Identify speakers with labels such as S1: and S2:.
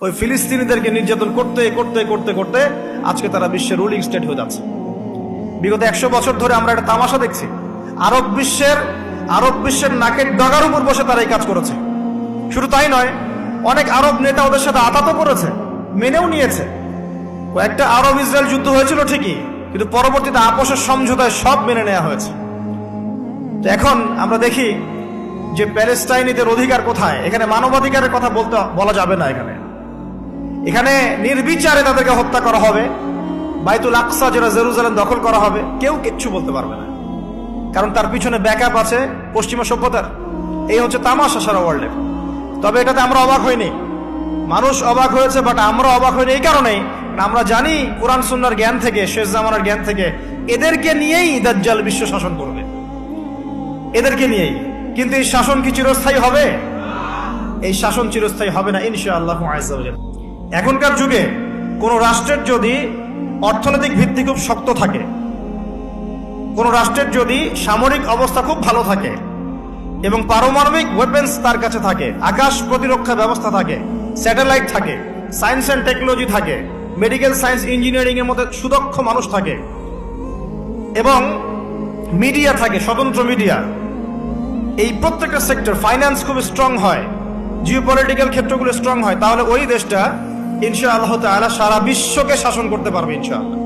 S1: ওই ফিলিস্তিনিদেরকে নির্যাতন করতে করতে করতে করতে আজকে তারা বিশ্বের রুলিং স্টেট হয়ে যাচ্ছে। বিগত 100 বছর ধরে আমরা একটা তামাশা দেখছি। আরব বিশ্বের নাকের ডগার উপর বসে তারা এই কাজ করেছে। শুধু তাই নয়, অনেক আরব নেতা ওদের সাথে আতাতও করেছে, মেনেও নিয়েছে। একটা আরব ইসরায়েল যুদ্ধ হয়েছিল ঠিকই, কিন্তু পরবর্তীতে আপোষের সমঝোতায় সব মেনে নেওয়া হয়েছে। তো এখন আমরা দেখি যে প্যালেস্টাইনিদের অধিকার কোথায়। এখানে মানবাধিকারের কথা বলা যাবে না। এখানে নির্বিচারে তাদেরকে হত্যা করা হবে। বাইতুল আকসা যেটা জেরুজালেম দখল করা হবে, কেউ কিচ্ছু বলতে পারবে না, কারণ তার পিছনে ব্যাকআপ আছে পশ্চিমা সভ্যতার। এই হচ্ছে তামাশা সারা ওয়ার্ল্ডের। তবে এটাতে আমরা অবাক হইনি, মানুষ অবাক হয়েছে, বাট আমরা অবাক হইনি এই কারণেই আমরা জানি কোরআন সুন্নাহর জ্ঞান থেকে, শেষ জামানার জ্ঞান থেকে, এদেরকে নিয়েই দাজ্জাল বিশ্ব শাসন করবে, এদেরকে নিয়েই। কিন্তু এই শাসন কি চিরস্থায়ী হবে? এই শাসন চিরস্থায়ী হবে না ইনশাআল্লাহ আযজা ওয়া জাল। এখনকার যুগে কোন রাষ্ট্রের যদি অর্থনৈতিক ভিত্তি খুব শক্ত থাকে, কোন রাষ্ট্রের যদি সামরিক অবস্থা খুব ভালো থাকে এবং পারমাণবিক ওয়েপেন্স তার কাছে থাকে, আকাশ প্রতিরক্ষা ব্যবস্থা থাকে, স্যাটেলাইট থাকে, সায়েন্স অ্যান্ড টেকনোলজি থাকে, মেডিকেল সায়েন্স ইঞ্জিনিয়ারিং এর মধ্যে সুদক্ষ মানুষ থাকে, এবং মিডিয়া থাকে, স্বতন্ত্র মিডিয়া, এই প্রত্যেকটা সেক্টর, ফাইন্যান্স খুব স্ট্রং হয়, জিওপলিটিক্যাল ক্ষেত্রগুলো স্ট্রং হয়, তাহলে ওই দেশটা ইনশাআল্লাহ তাআলা সারা বিশ্বকে শাসন করতে পারবে ইনশাআল্লাহ।